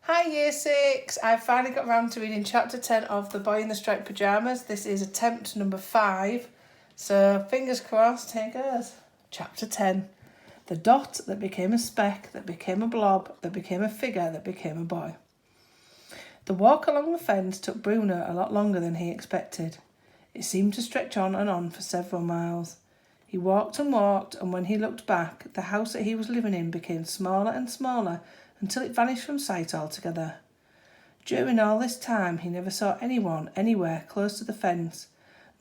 Hi Year 6! I've finally got round to reading chapter 10 of The Boy in the Striped Pyjamas. This is attempt number 5. So fingers crossed, here goes. Chapter 10. The dot that became a speck, that became a blob, that became a figure, that became a boy. The walk along the fence took Bruno a lot longer than he expected. It seemed to stretch on and on for several miles. He walked, and when he looked back, the house that he was living in became smaller and smaller until it vanished from sight altogether. During all this time, he never saw anyone anywhere close to the fence,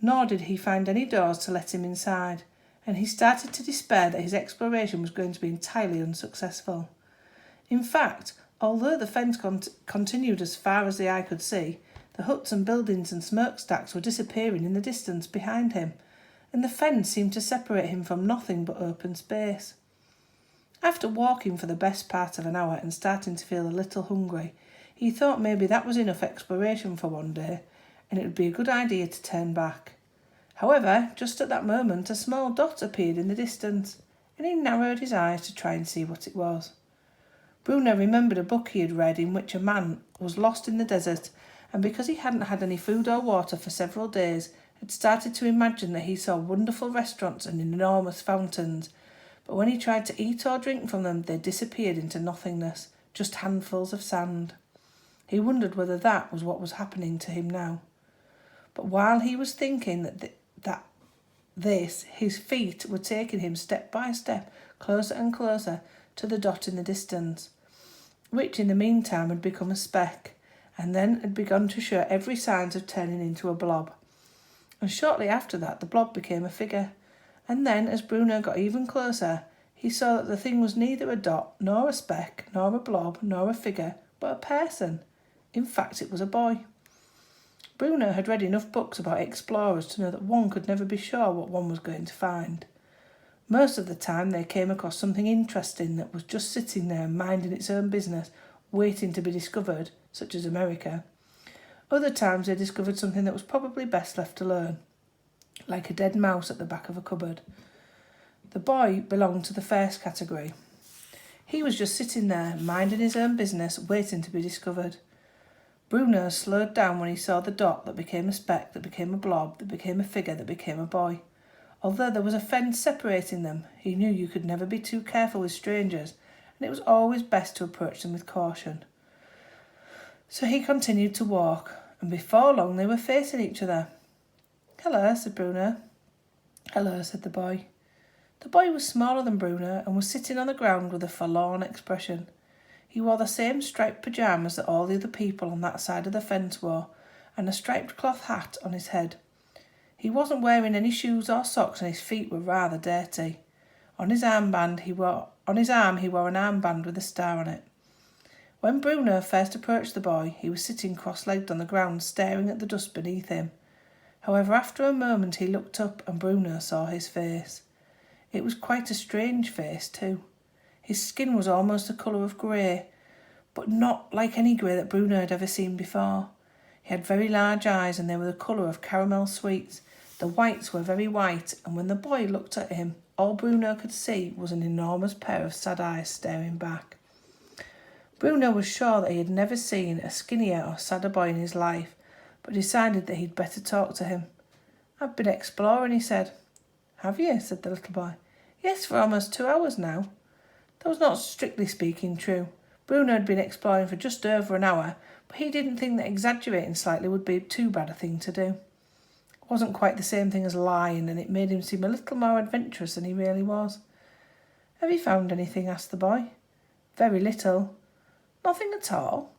nor did he find any doors to let him inside, and he started to despair that his exploration was going to be entirely unsuccessful. In fact, although the fence continued as far as the eye could see, the huts and buildings and smokestacks were disappearing in the distance behind him, and the fence seemed to separate him from nothing but open space. After walking for the best part of an hour and starting to feel a little hungry, he thought maybe that was enough exploration for one day, and it would be a good idea to turn back. However, just at that moment, a small dot appeared in the distance, and he narrowed his eyes to try and see what it was. Bruno remembered a book he had read in which a man was lost in the desert, and because he hadn't had any food or water for several days, had started to imagine that he saw wonderful restaurants and enormous fountains, but when he tried to eat or drink from them, they disappeared into nothingness, just handfuls of sand. He wondered whether that was what was happening to him now. But while he was thinking his feet were taking him step by step, closer and closer to the dot in the distance, which in the meantime had become a speck, and then had begun to show every signs of turning into a blob. And shortly after that, the blob became a figure. And then, as Bruno got even closer, he saw that the thing was neither a dot, nor a speck, nor a blob, nor a figure, but a person. In fact, it was a boy. Bruno had read enough books about explorers to know that one could never be sure what one was going to find. Most of the time they came across something interesting that was just sitting there minding its own business, waiting to be discovered, such as America. Other times they discovered something that was probably best left alone, like a dead mouse at the back of a cupboard. The boy belonged to the first category. He was just sitting there, minding his own business, waiting to be discovered. Bruno slowed down when he saw the dot that became a speck, that became a blob, that became a figure, that became a boy. Although there was a fence separating them, he knew you could never be too careful with strangers, and it was always best to approach them with caution. So he continued to walk, and before long they were facing each other. "Hello," said Bruno. "Hello," said the boy. The boy was smaller than Bruno and was sitting on the ground with a forlorn expression. He wore the same striped pyjamas that all the other people on that side of the fence wore, and a striped cloth hat on his head. He wasn't wearing any shoes or socks, and his feet were rather dirty. On his arm he wore an armband with a star on it. When Bruno first approached the boy, he was sitting cross-legged on the ground, staring at the dust beneath him. However, after a moment he looked up, and Bruno saw his face. It was quite a strange face, too. His skin was almost the colour of grey, but not like any grey that Bruno had ever seen before. He had very large eyes, and they were the colour of caramel sweets. The whites were very white, and when the boy looked at him, all Bruno could see was an enormous pair of sad eyes staring back. Bruno was sure that he had never seen a skinnier or sadder boy in his life, but decided that he'd better talk to him. "I've been exploring," he said. "Have you?" said the little boy. "Yes, for almost 2 hours now." That was not strictly speaking true. Bruno had been exploring for just over an hour, but he didn't think that exaggerating slightly would be too bad a thing to do. It wasn't quite the same thing as lying, and it made him seem a little more adventurous than he really was. "Have you found anything?" asked the boy. "Very little." "Nothing at all?"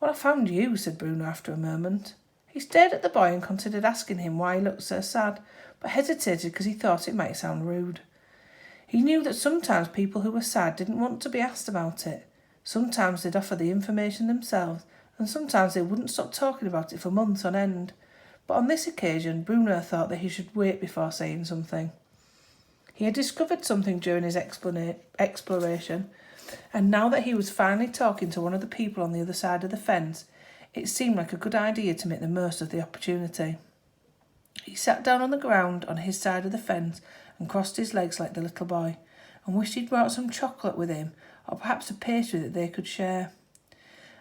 "Well, I found you," said Bruno after a moment. He stared at the boy and considered asking him why he looked so sad, but hesitated because he thought it might sound rude. He knew that sometimes people who were sad didn't want to be asked about it. Sometimes they'd offer the information themselves, and sometimes they wouldn't stop talking about it for months on end. But on this occasion, Bruno thought that he should wait before saying something. He had discovered something during his exploration, and now that he was finally talking to one of the people on the other side of the fence, it seemed like a good idea to make the most of the opportunity. He sat down on the ground on his side of the fence and crossed his legs like the little boy, and wished he'd brought some chocolate with him, or perhaps a pastry that they could share.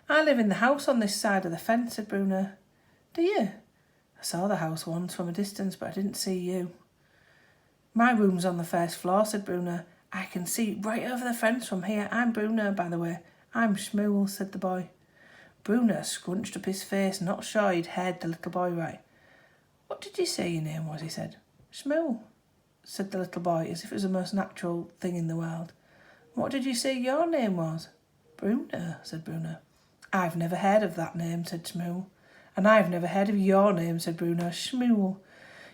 I live in the house on this side of the fence, said Bruno. Do you? I saw the house once from a distance, but I didn't see you. My room's on the first floor, said Bruno. I can see right over the fence from here. I'm Bruno, by the way. I'm Shmuel, said the boy. Bruno scrunched up his face, not sure he'd heard the little boy right. What did you say your name was, he said. Shmuel, said the little boy, as if it was the most natural thing in the world. What did you say your name was? Bruno, said Bruno. I've never heard of that name, said Shmuel. And I've never heard of your name, said Bruno. Shmuel.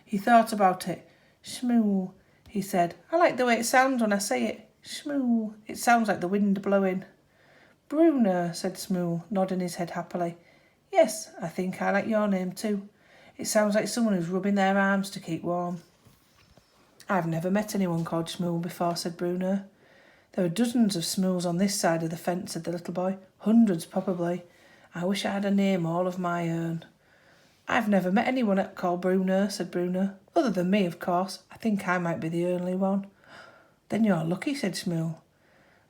He thought about it. Shmuel, he said. I like the way it sounds when I say it. Shmuel. It sounds like the wind blowing. Bruno, said Shmuel, nodding his head happily. Yes, I think I like your name too. It sounds like someone who's rubbing their arms to keep warm. I've never met anyone called Shmuel before, said Bruno. There are dozens of Shmuels on this side of the fence, said the little boy. Hundreds, probably. I wish I had a name all of my own. I've never met anyone called Bruno, said Bruno. Other than me, of course. I think I might be the only one. Then you're lucky, said Shmuel.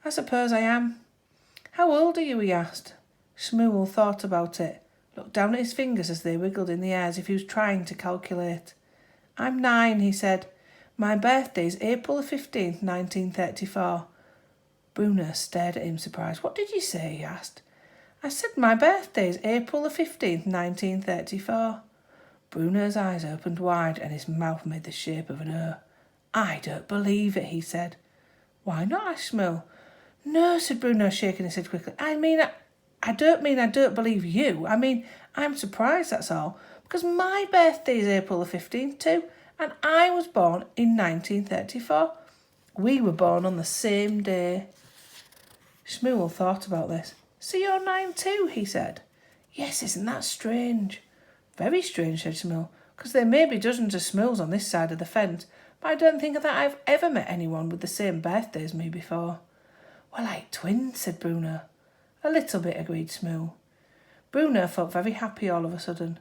I suppose I am. How old are you, he asked. Shmuel thought about it, looked down at his fingers as they wiggled in the air as if he was trying to calculate. I'm 9, he said. My birthday's April the 15th, 1934. Bruno stared at him surprised. What did you say, he asked. I said my birthday's April the 15th, 1934. Bruno's eyes opened wide and his mouth made the shape of an O. I don't believe it, he said. Why not, asked Shmuel. No, said Bruno, shaking his head quickly. I don't mean I don't believe you. I mean, I'm surprised, that's all. Because my birthday's April the 15th too, and I was born in 1934. We were born on the same day. Shmuel thought about this. So you're 9 too, he said. Yes, isn't that strange? Very strange, said Shmuel, because there may be dozens of Shmuels on this side of the fence, but I don't think that I've ever met anyone with the same birthday as me before. We're like twins, said Bruno. A little bit, agreed Shmuel. Bruno felt very happy all of a sudden.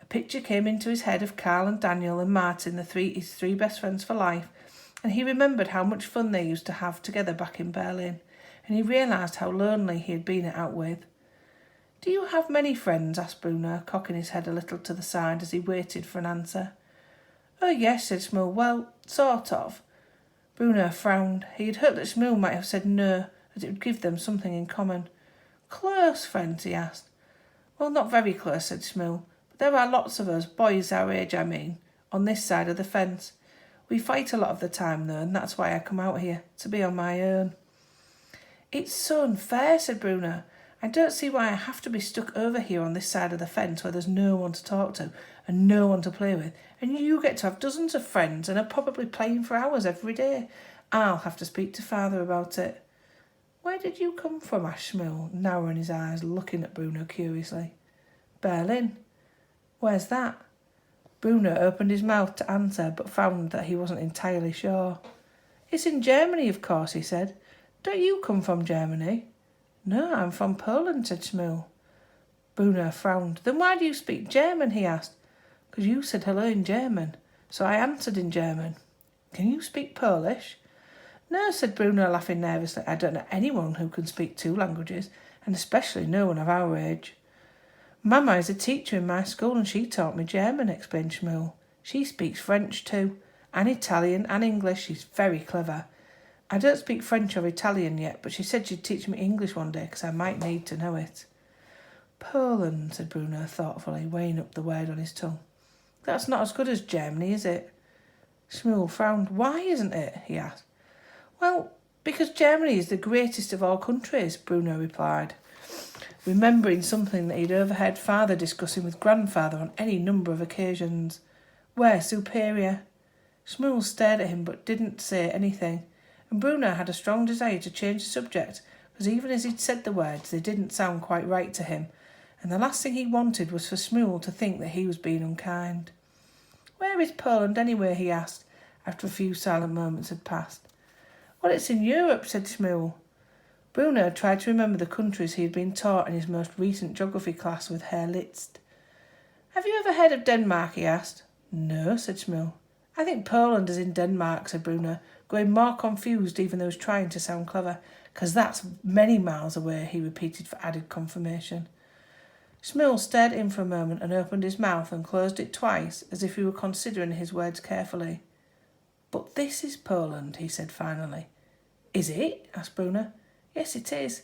A picture came into his head of Carl and Daniel and Martin, his three best friends for life, and he remembered how much fun they used to have together back in Berlin, and he realised how lonely he had been out with. Do you have many friends? Asked Bruno, cocking his head a little to the side as he waited for an answer. Oh, yes, said Shmuel. Well, sort of. Bruno frowned. He had hoped that Shmuel might have said no, as it would give them something in common. Close friends, he asked. Well, not very close, said Shmuel, but there are lots of us, boys our age, I mean, on this side of the fence. We fight a lot of the time, though, and that's why I come out here, to be on my own. It's so unfair, said Bruno. I don't see why I have to be stuck over here on this side of the fence where there's no one to talk to and no one to play with, and you get to have dozens of friends and are probably playing for hours every day. I'll have to speak to Father about it. Where did you come from? Asked Shmuel, narrowing his eyes, looking at Bruno curiously. Berlin. Where's that? Bruno opened his mouth to answer, but found that he wasn't entirely sure. It's in Germany, of course, he said. Don't you come from Germany? No, I'm from Poland, said Shmuel. Bruno frowned. Then why do you speak German? He asked. Because you said hello in German, so I answered in German. Can you speak Polish? No, said Bruno, laughing nervously. I don't know anyone who can speak 2 languages, and especially no one of our age. Mama is a teacher in my school, and she taught me German, explained Shmuel. She speaks French too, and Italian and English. She's very clever. I don't speak French or Italian yet, but she said she'd teach me English one day because I might need to know it. Poland, said Bruno thoughtfully, weighing up the word on his tongue. That's not as good as Germany, is it? Shmuel frowned. Why isn't it? He asked. Well, because Germany is the greatest of all countries, Bruno replied, remembering something that he'd overheard Father discussing with Grandfather on any number of occasions. We're superior. Shmuel stared at him but didn't say anything, and Bruno had a strong desire to change the subject, because even as he'd said the words, they didn't sound quite right to him, and the last thing he wanted was for Shmuel to think that he was being unkind. Where is Poland anyway? He asked, after a few silent moments had passed. Well, it's in Europe, said Shmuel. Bruno tried to remember the countries he had been taught in his most recent geography class with Herr Liszt. Have you ever heard of Denmark? He asked. No, said Shmuel. I think Poland is in Denmark, said Bruno, growing more confused even though he was trying to sound clever. 'Cause that's many miles away, he repeated for added confirmation. Shmuel stared at him for a moment and opened his mouth and closed it twice, as if he were considering his words carefully. But this is Poland, he said finally. Is it? Asked Bruno. Yes, it is.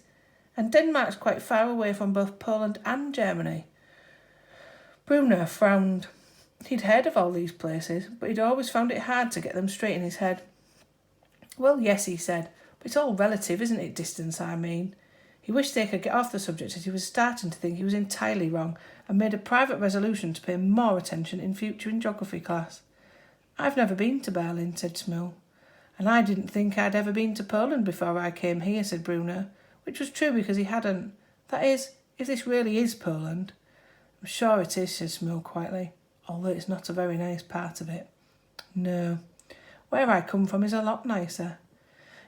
And Denmark's quite far away from both Poland and Germany. Bruno frowned. He'd heard of all these places, but he'd always found it hard to get them straight in his head. Well, yes, he said, but it's all relative, isn't it, distance, I mean? He wished they could get off the subject, as he was starting to think he was entirely wrong, and made a private resolution to pay more attention in future in geography class. I've never been to Berlin, said Shmuel. And I didn't think I'd ever been to Poland before I came here, said Bruno, which was true because he hadn't. That is, if this really is Poland. I'm sure it is, said Shmuel quietly, although it's not a very nice part of it. No. Where I come from is a lot nicer.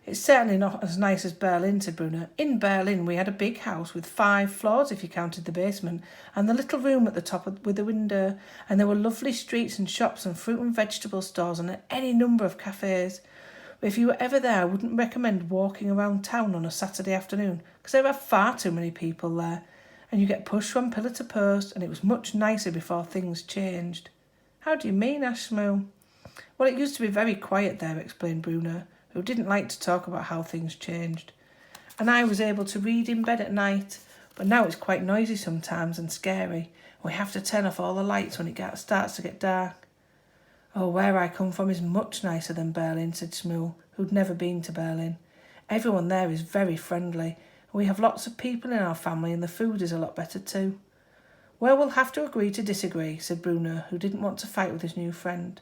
It's certainly not as nice as Berlin, said Bruno. In Berlin we had a big house with 5 floors if you counted the basement, and the little room at the top with the window, and there were lovely streets and shops and fruit and vegetable stores and any number of cafes. But if you were ever there, I wouldn't recommend walking around town on a Saturday afternoon, because there are far too many people there, and you get pushed from pillar to post, and it was much nicer before things changed. How do you mean? Asked Shmuel. Well, it used to be very quiet there, explained Bruno, who didn't like to talk about how things changed. And I was able to read in bed at night, but now it's quite noisy sometimes and scary. We have to turn off all the lights when it starts to get dark. Oh, where I come from is much nicer than Berlin, said Shmuel, who'd never been to Berlin. Everyone there is very friendly, and we have lots of people in our family, and the food is a lot better too. Well, we'll have to agree to disagree, said Bruno, who didn't want to fight with his new friend.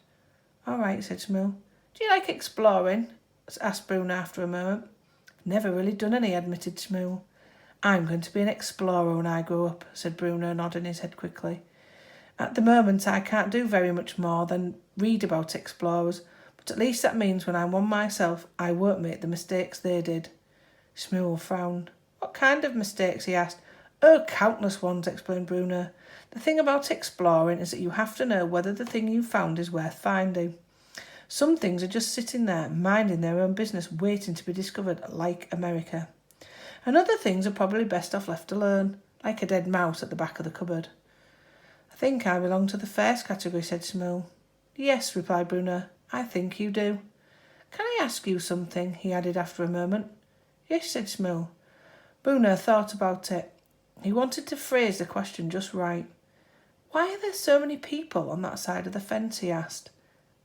All right, said Shmuel. Do you like exploring? Asked Bruno after a moment. Never really done any, admitted Shmuel. I'm going to be an explorer when I grow up, said Bruno, nodding his head quickly. At the moment I can't do very much more than read about explorers, but at least that means when I'm one myself I won't make the mistakes they did. Shmuel frowned. What kind of mistakes? He asked. Oh, countless ones, explained Bruno. The thing about exploring is that you have to know whether the thing you found is worth finding. Some things are just sitting there, minding their own business, waiting to be discovered, like America. And other things are probably best off left alone, like a dead mouse at the back of the cupboard. I think I belong to the first category, said Shmuel. Yes, replied Bruno, I think you do. Can I ask you something? He added after a moment. Yes, said Shmuel. Bruno thought about it. He wanted to phrase the question just right. Why are there so many people on that side of the fence, he asked.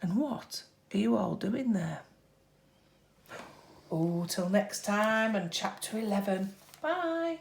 And what are you all doing there? Oh, till next time and chapter 11. Bye.